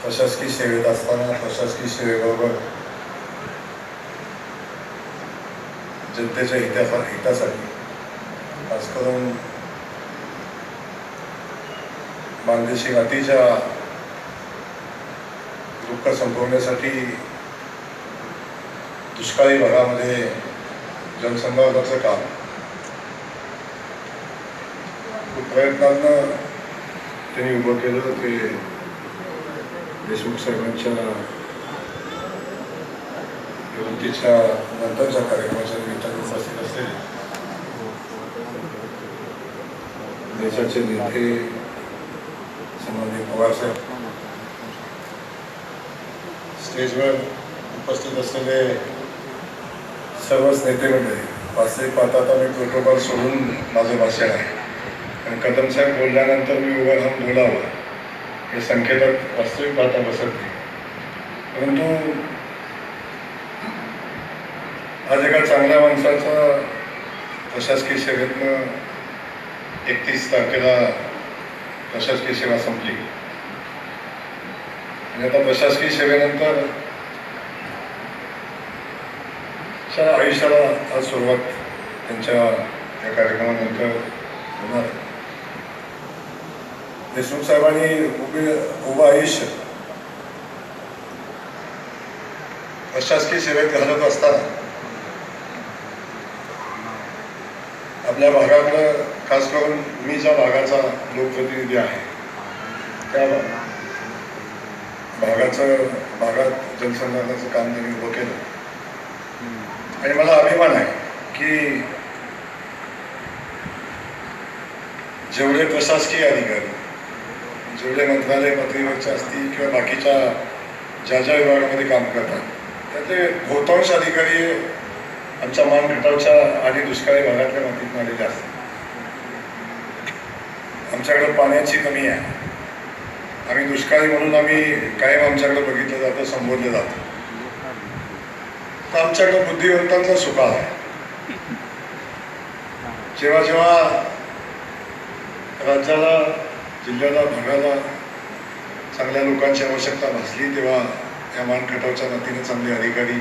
प्रशासकीय सेवेत असताना प्रशासकीय सेवेबरोबर जनतेच्या हितासाठी खास करून मानदेशी मातीच्या दुःख संपवण्यासाठी दुष्काळी भागामध्ये जनसंवादाचं काम खूप प्रयत्नांना त्यांनी उभं केलं. ते देशमुख साहेबांच्या विनंतीच्या नंतरच्या कार्यक्रमाच्या निमित्ताने उपस्थित असलेले देशाचे नेते सन्माननीय पवार साहेब, स्टेजवर उपस्थित असलेले सर्वच नेते मंडळी, वास्तविक पाहता आता मी प्रोटोकॉल सोडून माझं भाषण आहे आणि कदम साहेब बोलल्यानंतर मी उभं राहून बोलावं हे संकेतात वास्तविक पाहता बसत नाही. परंतु आज एका चांगल्या माणसाचा प्रशासकीय सेवेतनं 31 तारखेला प्रशासकीय सेवा संपली आणि आता प्रशासकीय सेवेनंतर आयुष्याला आज सुरुवात त्यांच्या या कार्यक्रमानंतर होणार. देशमुख साहेबांनी उभं आयुष्य प्रशासकीय सेवेत घालत असताना आपल्या भागातलं, खास करून मी ज्या भागाचा लोकप्रतिनिधी आहे त्या भागात जनसंधारणाचं काम त्यांनी उभं केलं आणि मला अभिमान आहे की जेवढे प्रशासकीय अधिकारी, जेवढे मंत्रालय पातळीवरचे असतील किंवा बाकीच्या ज्या विभागामध्ये काम करतात त्यातले बहुतांश अधिकारी आमच्या मानखटावच्या आणि दुष्काळी भागातल्या मातीतून आलेले असतात. आमच्याकडे पाण्याची कमी आहे. आम्ही दुष्काळी म्हणून आम्ही कायम आमच्याकडे बघितलं जातं, संबोधलं जातं. तर आमच्याकडे बुद्धिवंतांचा सुकाळ आहे. जेव्हा जेव्हा राज्याला, जिल्ह्याला, भागाला चांगल्या लोकांची आवश्यकता भासली तेव्हा या मानखटावच्या नातीने चांगले अधिकारी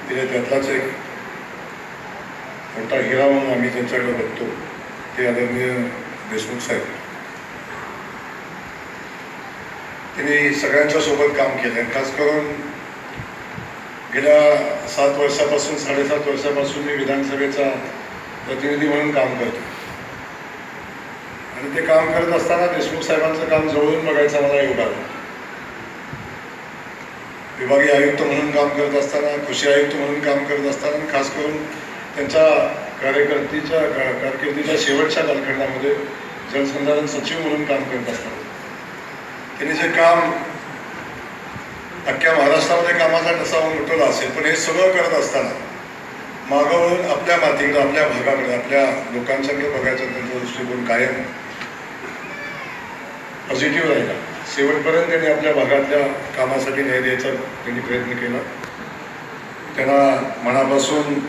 दिले. त्यातलाच एक मोठा हिरा म्हणून आम्ही त्यांच्याकडे बघतो ते आदरणीय देशमुख साहेब. त्यांनी सगळ्यांच्या सोबत काम केलं. खास करून गेल्या 7 वर्षापासून, 7.5 वर्षापासून मी विधानसभेचा प्रतिनिधी म्हणून काम करतो आणि ते काम करत असताना देशमुख साहेबांचं काम जवळून बघायचा मला योग आला. विभागीय आयुक्त म्हणून काम करत असताना, कृषी आयुक्त म्हणून काम करत असताना, खास करून त्यांच्या कारकिर्दीच्या शेवटच्या कालखंडामध्ये जलसंधारण सचिव म्हणून काम करत असताना त्यांनी जे काम अख्ख्या महाराष्ट्रामध्ये कामाचा ठसा उमटवला असेल, पण हे सगळं करत असताना मागं वळून आपल्या मातीकडे, आपल्या भागाकडे, आपल्या लोकांच्याकडे बघायचा त्यांचा दृष्टिकोन कायम पॉझिटिव्ह राहिला. शेवटपर्यंत त्यांनी आपल्या भागातल्या कामासाठी न्याय द्यायचा त्यांनी प्रयत्न केला. त्यांना मनापासून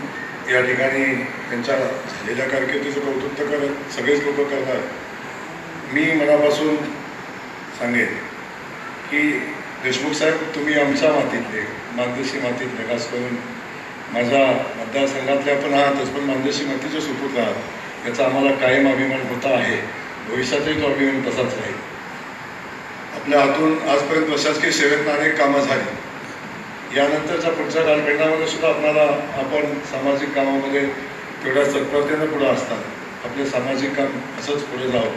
या ठिकाणी त्यांच्या झालेल्या कारकिर्दीचं कौतुक तर करत सगळेच लोक करणार. मी मनापासून सांगेन की देशमुख साहेब, तुम्ही आमच्या मातीतले, मानदेशी मातीतले, खास करून माझ्या मतदारसंघातल्या पण आहातच, पण मानदेशी मातीचे सुपूत्र आहात. याचा आम्हाला कायम अभिमान होता आहे. भविष्यातही तो अभिमान तसाच राहील. आपल्या हातून आजपर्यंत प्रशासकीय सेवेत अनेक कामं झाली. यानंतरच्या पुढच्या कालखंडामध्ये सुद्धा आपण सामाजिक कामामध्ये तेवढ्या तत्परतेनं पुढं असतात. आपले सामाजिक काम असंच पुढे जावं.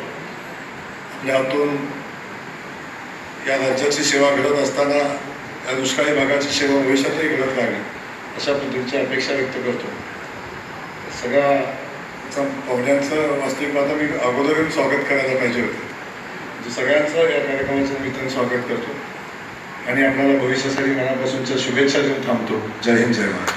आपल्या हातून या राज्याची सेवा घडत असताना या दुष्काळी भागाची सेवा भविष्यातही घडत राहावी अशा पद्धतीची अपेक्षा व्यक्त करतो. सगळ्या पाहुण्यांचं वास्तविक आता मी अगोदरही स्वागत करायला पाहिजे होतं. सगळ्यांचं या कार्यक्रमाच्या निमित्ताने स्वागत करतो आणि आपल्याला भविष्यासाठी मनापासूनच्या शुभेच्छा देऊन थांबतो. जय हिंद, जय महाराष्ट्र.